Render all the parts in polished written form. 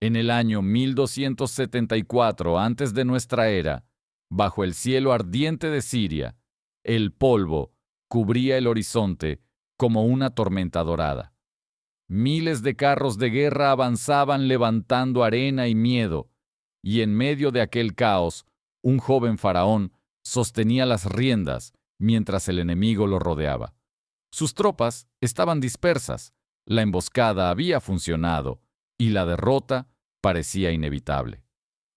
En el año 1274 antes de nuestra era, bajo el cielo ardiente de Siria, el polvo cubría el horizonte como una tormenta dorada. Miles de carros de guerra avanzaban levantando arena y miedo, y en medio de aquel caos, un joven faraón sostenía las riendas mientras el enemigo lo rodeaba. Sus tropas estaban dispersas, la emboscada había funcionado, y la derrota parecía inevitable.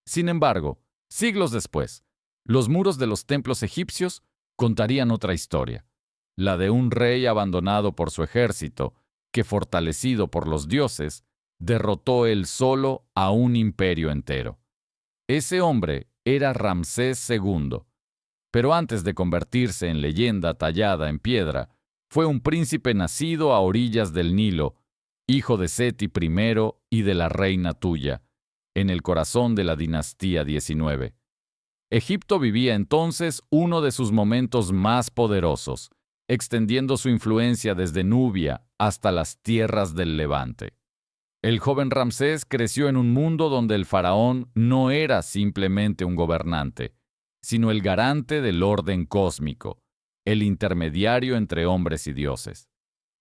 Sin embargo, siglos después, los muros de los templos egipcios contarían otra historia, la de un rey abandonado por su ejército, que, fortalecido por los dioses, derrotó él solo a un imperio entero. Ese hombre era Ramsés II, pero antes de convertirse en leyenda tallada en piedra, fue un príncipe nacido a orillas del Nilo, hijo de Seti I y de la reina Tuya, en el corazón de la dinastía 19. Egipto vivía entonces uno de sus momentos más poderosos, extendiendo su influencia desde Nubia hasta las tierras del Levante. El joven Ramsés creció en un mundo donde el faraón no era simplemente un gobernante, sino el garante del orden cósmico, el intermediario entre hombres y dioses.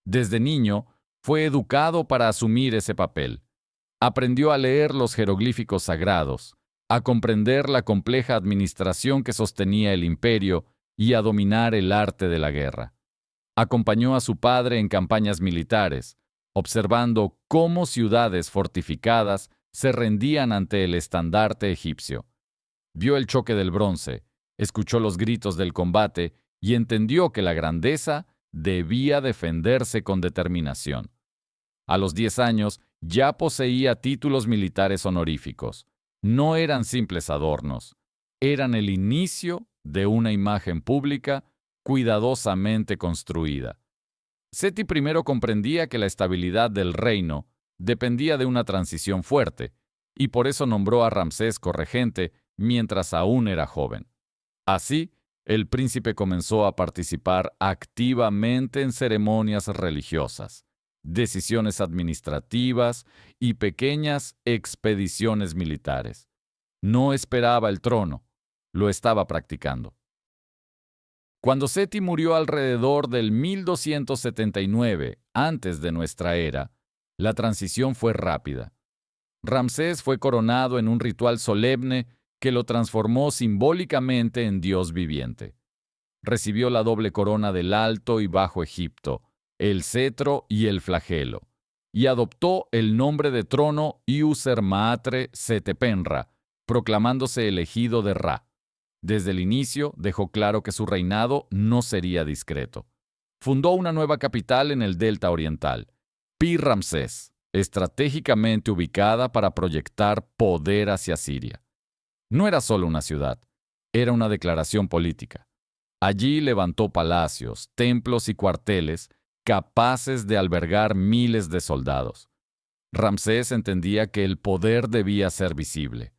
Desde niño, fue educado para asumir ese papel. Aprendió a leer los jeroglíficos sagrados, a comprender la compleja administración que sostenía el imperio y a dominar el arte de la guerra. Acompañó a su padre en campañas militares, observando cómo ciudades fortificadas se rendían ante el estandarte egipcio. Vio el choque del bronce, escuchó los gritos del combate y entendió que la grandeza debía defenderse con determinación. A los 10 años ya poseía títulos militares honoríficos. No eran simples adornos, eran el inicio de una imagen pública cuidadosamente construida. Seti I comprendía que la estabilidad del reino dependía de una transición fuerte, y por eso nombró a Ramsés corregente mientras aún era joven. Así, el príncipe comenzó a participar activamente en ceremonias religiosas, decisiones administrativas y pequeñas expediciones militares. No esperaba el trono, lo estaba practicando. Cuando Seti murió alrededor del 1279 antes de nuestra era, la transición fue rápida. Ramsés fue coronado en un ritual solemne que lo transformó simbólicamente en Dios viviente. Recibió la doble corona del Alto y Bajo Egipto, el cetro y el flagelo, y adoptó el nombre de trono Iusermaatre Setepenra, proclamándose elegido de Ra. Desde el inicio dejó claro que su reinado no sería discreto. Fundó una nueva capital en el delta oriental, Pi-Ramsés, estratégicamente ubicada para proyectar poder hacia Siria. No era solo una ciudad, era una declaración política. Allí levantó palacios, templos y cuarteles capaces de albergar miles de soldados. Ramsés entendía que el poder debía ser visible.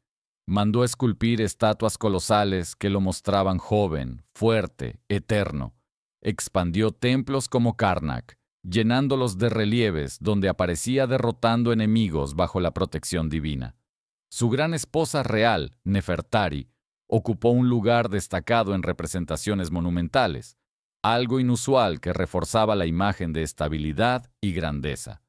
Mandó esculpir estatuas colosales que lo mostraban joven, fuerte, eterno. Expandió templos como Karnak, llenándolos de relieves donde aparecía derrotando enemigos bajo la protección divina. Su gran esposa real, Nefertari, ocupó un lugar destacado en representaciones monumentales, algo inusual que reforzaba la imagen de estabilidad y grandeza.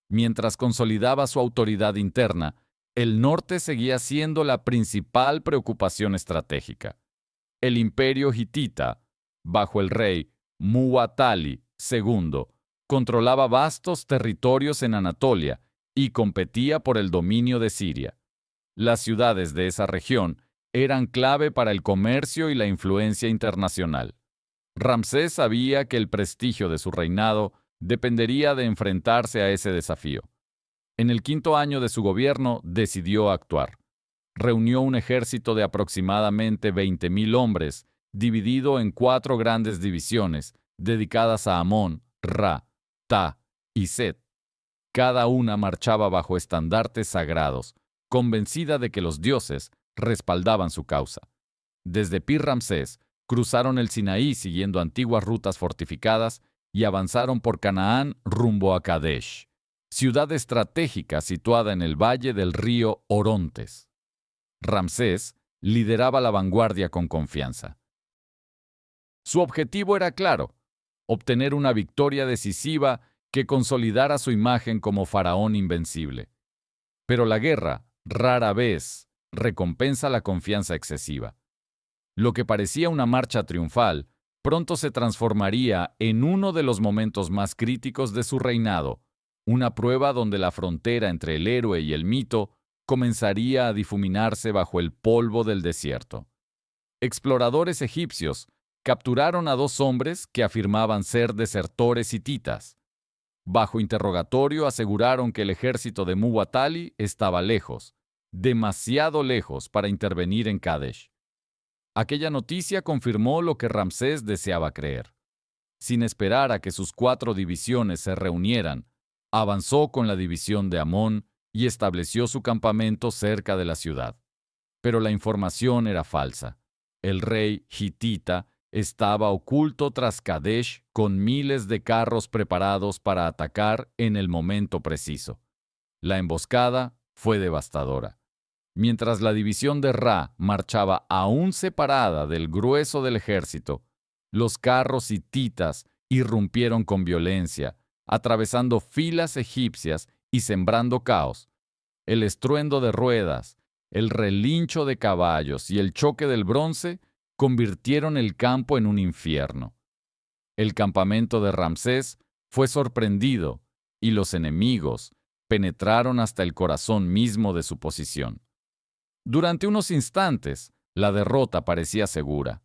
Mientras consolidaba su autoridad interna, el norte seguía siendo la principal preocupación estratégica. El imperio hitita, bajo el rey Muwatalli II, controlaba vastos territorios en Anatolia y competía por el dominio de Siria. Las ciudades de esa región eran clave para el comercio y la influencia internacional. Ramsés sabía que el prestigio de su reinado dependería de enfrentarse a ese desafío. En el 5.º año de su gobierno decidió actuar. Reunió un ejército de aproximadamente 20.000 hombres, dividido en 4 grandes divisiones, dedicadas a Amón, Ra, Ta y Set. Cada una marchaba bajo estandartes sagrados, convencida de que los dioses respaldaban su causa. Desde Pi-Ramsés, cruzaron el Sinaí siguiendo antiguas rutas fortificadas y avanzaron por Canaán rumbo a Kadesh, ciudad estratégica situada en el valle del río Orontes. Ramsés lideraba la vanguardia con confianza. Su objetivo era claro: obtener una victoria decisiva que consolidara su imagen como faraón invencible. Pero la guerra, rara vez, recompensa la confianza excesiva. Lo que parecía una marcha triunfal, pronto se transformaría en uno de los momentos más críticos de su reinado, una prueba donde la frontera entre el héroe y el mito comenzaría a difuminarse bajo el polvo del desierto. Exploradores egipcios capturaron a 2 hombres que afirmaban ser desertores hititas. Bajo interrogatorio aseguraron que el ejército de Muwatalli estaba lejos, demasiado lejos para intervenir en Kadesh. Aquella noticia confirmó lo que Ramsés deseaba creer. Sin esperar a que sus 4 divisiones se reunieran, avanzó con la división de Amón y estableció su campamento cerca de la ciudad. Pero la información era falsa. El rey hitita estaba oculto tras Kadesh con miles de carros preparados para atacar en el momento preciso. La emboscada fue devastadora. Mientras la división de Ra marchaba aún separada del grueso del ejército, los carros hititas irrumpieron con violencia, atravesando filas egipcias y sembrando caos. El estruendo de ruedas, el relincho de caballos y el choque del bronce convirtieron el campo en un infierno. El campamento de Ramsés fue sorprendido y los enemigos penetraron hasta el corazón mismo de su posición. Durante unos instantes, la derrota parecía segura.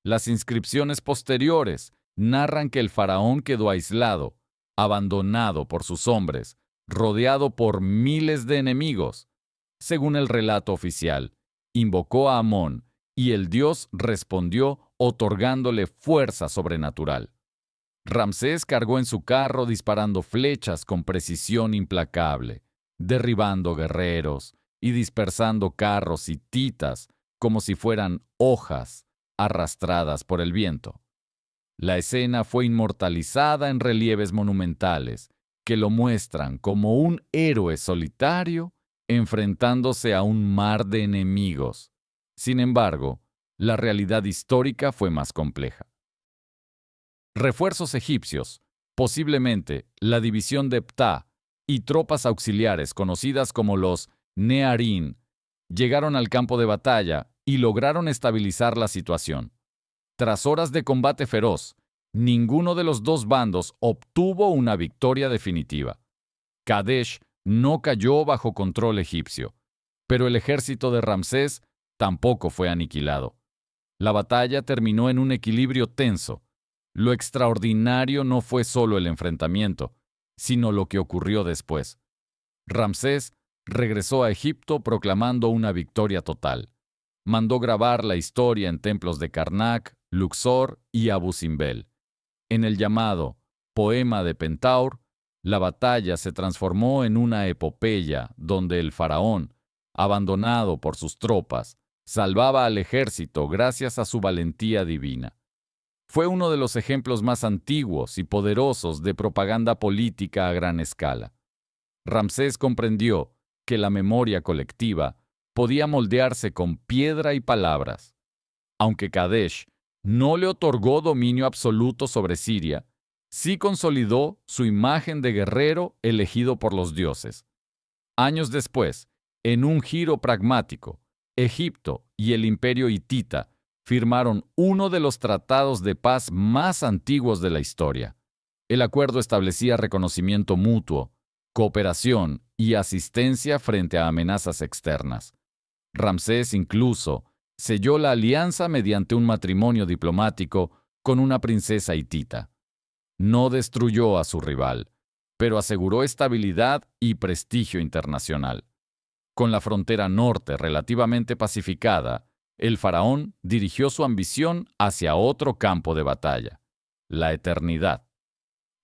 Las inscripciones posteriores narran que el faraón quedó aislado, abandonado por sus hombres, rodeado por miles de enemigos. Según el relato oficial, invocó a Amón y el dios respondió otorgándole fuerza sobrenatural. Ramsés cargó en su carro disparando flechas con precisión implacable, derribando guerreros y dispersando carros hititas como si fueran hojas arrastradas por el viento. La escena fue inmortalizada en relieves monumentales que lo muestran como un héroe solitario enfrentándose a un mar de enemigos. Sin embargo, la realidad histórica fue más compleja. Refuerzos egipcios, posiblemente la división de Ptah y tropas auxiliares conocidas como los Nearín, llegaron al campo de batalla y lograron estabilizar la situación. Tras horas de combate feroz, ninguno de los 2 bandos obtuvo una victoria definitiva. Kadesh no cayó bajo control egipcio, pero el ejército de Ramsés tampoco fue aniquilado. La batalla terminó en un equilibrio tenso. Lo extraordinario no fue solo el enfrentamiento, sino lo que ocurrió después. Ramsés regresó a Egipto proclamando una victoria total. Mandó grabar la historia en templos de Karnak, Luxor y Abu Simbel. En el llamado Poema de Pentaur, la batalla se transformó en una epopeya donde el faraón, abandonado por sus tropas, salvaba al ejército gracias a su valentía divina. Fue uno de los ejemplos más antiguos y poderosos de propaganda política a gran escala. Ramsés comprendió que la memoria colectiva podía moldearse con piedra y palabras. Aunque Kadesh no le otorgó dominio absoluto sobre Siria, sí consolidó su imagen de guerrero elegido por los dioses. Años después, en un giro pragmático, Egipto y el imperio hitita firmaron uno de los tratados de paz más antiguos de la historia. El acuerdo establecía reconocimiento mutuo, cooperación y asistencia frente a amenazas externas. Ramsés incluso selló la alianza mediante un matrimonio diplomático con una princesa hitita. No destruyó a su rival, pero aseguró estabilidad y prestigio internacional. Con la frontera norte relativamente pacificada, el faraón dirigió su ambición hacia otro campo de batalla, la eternidad.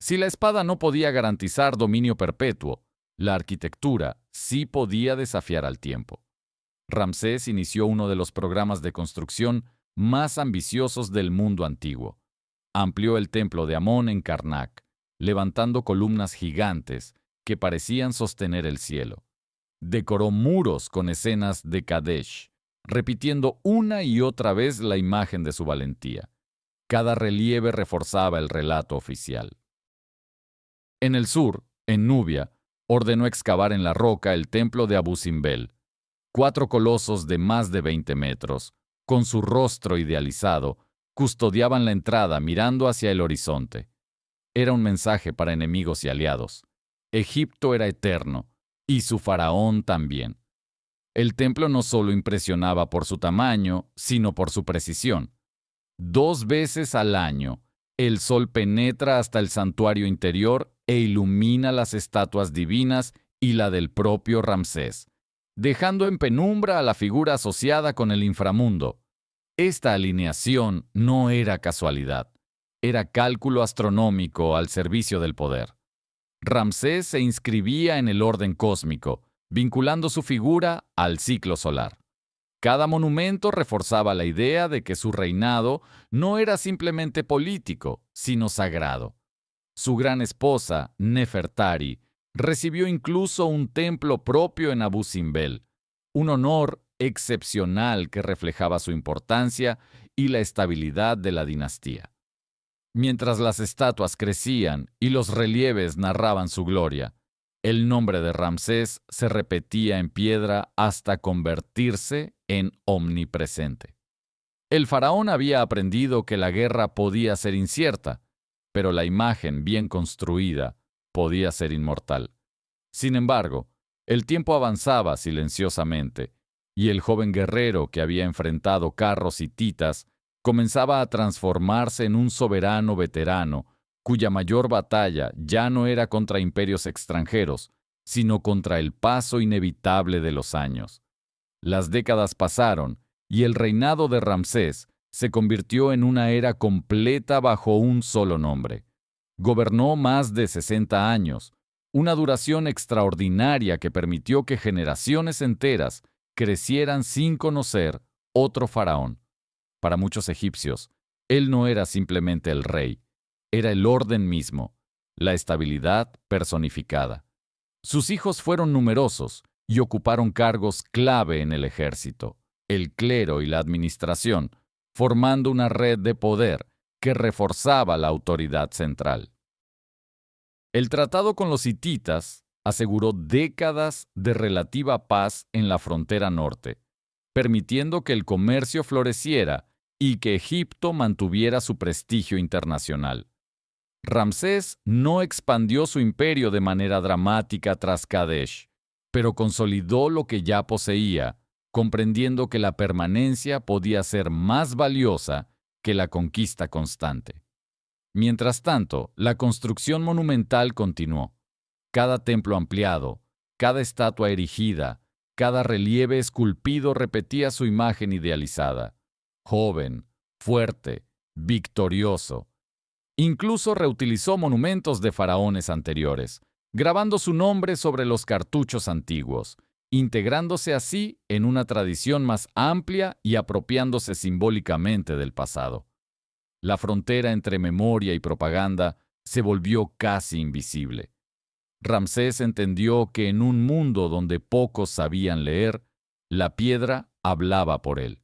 Si la espada no podía garantizar dominio perpetuo, la arquitectura sí podía desafiar al tiempo. Ramsés inició uno de los programas de construcción más ambiciosos del mundo antiguo. Amplió el templo de Amón en Karnak, levantando columnas gigantes que parecían sostener el cielo. Decoró muros con escenas de Kadesh, repitiendo una y otra vez la imagen de su valentía. Cada relieve reforzaba el relato oficial. En el sur, en Nubia, ordenó excavar en la roca el templo de Abu Simbel. 4 colosos de más de 20 metros, con su rostro idealizado, custodiaban la entrada mirando hacia el horizonte. Era un mensaje para enemigos y aliados. Egipto era eterno, y su faraón también. El templo no solo impresionaba por su tamaño, sino por su precisión. 2 veces al año, el sol penetra hasta el santuario interior e ilumina las estatuas divinas y la del propio Ramsés, dejando en penumbra a la figura asociada con el inframundo. Esta alineación no era casualidad, era cálculo astronómico al servicio del poder. Ramsés se inscribía en el orden cósmico, vinculando su figura al ciclo solar. Cada monumento reforzaba la idea de que su reinado no era simplemente político, sino sagrado. Su gran esposa, Nefertari, recibió incluso un templo propio en Abu Simbel, un honor excepcional que reflejaba su importancia y la estabilidad de la dinastía. Mientras las estatuas crecían y los relieves narraban su gloria, el nombre de Ramsés se repetía en piedra hasta convertirse en omnipresente. El faraón había aprendido que la guerra podía ser incierta, pero la imagen bien construida podía ser inmortal. Sin embargo, el tiempo avanzaba silenciosamente, y el joven guerrero que había enfrentado carros hititas comenzaba a transformarse en un soberano veterano, cuya mayor batalla ya no era contra imperios extranjeros, sino contra el paso inevitable de los años. Las décadas pasaron, y el reinado de Ramsés se convirtió en una era completa bajo un solo nombre. Gobernó más de 60 años, una duración extraordinaria que permitió que generaciones enteras crecieran sin conocer otro faraón. Para muchos egipcios, él no era simplemente el rey, era el orden mismo, la estabilidad personificada. Sus hijos fueron numerosos y ocuparon cargos clave en el ejército, el clero y la administración, formando una red de poder que reforzaba la autoridad central. El tratado con los hititas aseguró décadas de relativa paz en la frontera norte, permitiendo que el comercio floreciera y que Egipto mantuviera su prestigio internacional. Ramsés no expandió su imperio de manera dramática tras Kadesh, pero consolidó lo que ya poseía, comprendiendo que la permanencia podía ser más valiosa que la conquista constante. Mientras tanto, la construcción monumental continuó. Cada templo ampliado, cada estatua erigida, cada relieve esculpido repetía su imagen idealizada: joven, fuerte, victorioso. Incluso reutilizó monumentos de faraones anteriores, grabando su nombre sobre los cartuchos antiguos, integrándose así en una tradición más amplia y apropiándose simbólicamente del pasado. La frontera entre memoria y propaganda se volvió casi invisible. Ramsés entendió que en un mundo donde pocos sabían leer, la piedra hablaba por él.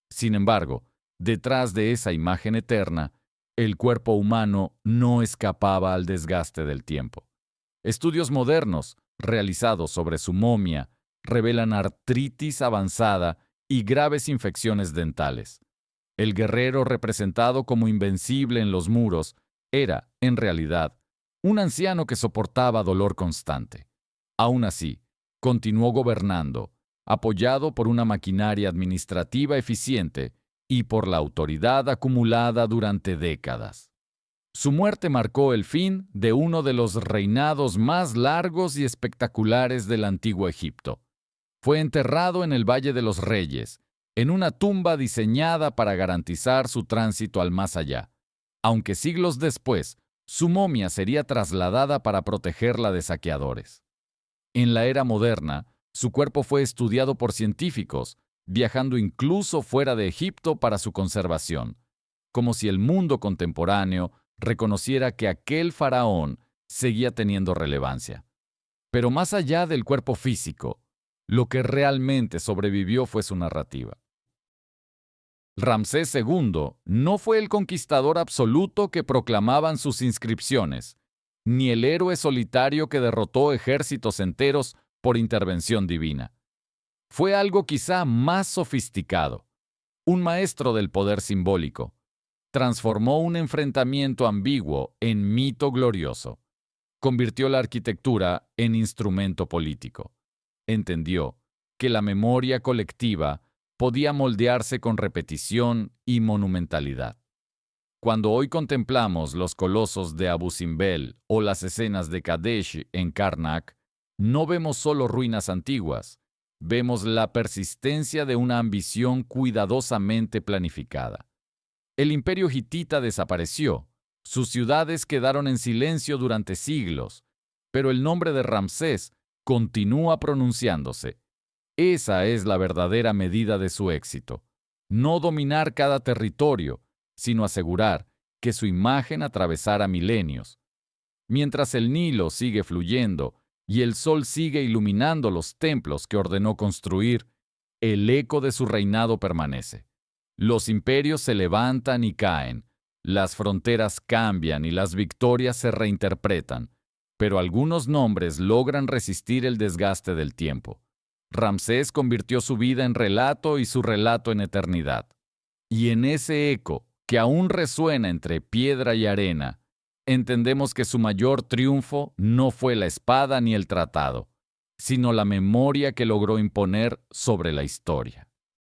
Sin embargo, detrás de esa imagen eterna, el cuerpo humano no escapaba al desgaste del tiempo. Estudios modernos, realizados sobre su momia, revelan artritis avanzada y graves infecciones dentales. El guerrero representado como invencible en los muros era, en realidad, un anciano que soportaba dolor constante. Aún así, continuó gobernando, apoyado por una maquinaria administrativa eficiente y por la autoridad acumulada durante décadas. Su muerte marcó el fin de uno de los reinados más largos y espectaculares del antiguo Egipto. Fue enterrado en el Valle de los Reyes, en una tumba diseñada para garantizar su tránsito al más allá, aunque siglos después, su momia sería trasladada para protegerla de saqueadores. En la era moderna, su cuerpo fue estudiado por científicos, viajando incluso fuera de Egipto para su conservación, como si el mundo contemporáneo reconociera que aquel faraón seguía teniendo relevancia. Pero más allá del cuerpo físico, lo que realmente sobrevivió fue su narrativa. Ramsés II no fue el conquistador absoluto que proclamaban sus inscripciones, ni el héroe solitario que derrotó ejércitos enteros por intervención divina. Fue algo quizá más sofisticado, un maestro del poder simbólico. Transformó un enfrentamiento ambiguo en mito glorioso. Convirtió la arquitectura en instrumento político. Entendió que la memoria colectiva podía moldearse con repetición y monumentalidad. Cuando hoy contemplamos los colosos de Abu Simbel o las escenas de Kadesh en Karnak, no vemos solo ruinas antiguas, vemos la persistencia de una ambición cuidadosamente planificada. El imperio hitita desapareció, sus ciudades quedaron en silencio durante siglos, pero el nombre de Ramsés continúa pronunciándose. Esa es la verdadera medida de su éxito. No dominar cada territorio, sino asegurar que su imagen atravesara milenios. Mientras el Nilo sigue fluyendo y el sol sigue iluminando los templos que ordenó construir, el eco de su reinado permanece. Los imperios se levantan y caen, las fronteras cambian y las victorias se reinterpretan, pero algunos nombres logran resistir el desgaste del tiempo. Ramsés convirtió su vida en relato y su relato en eternidad. Y en ese eco, que aún resuena entre piedra y arena, entendemos que su mayor triunfo no fue la espada ni el tratado, sino la memoria que logró imponer sobre la historia.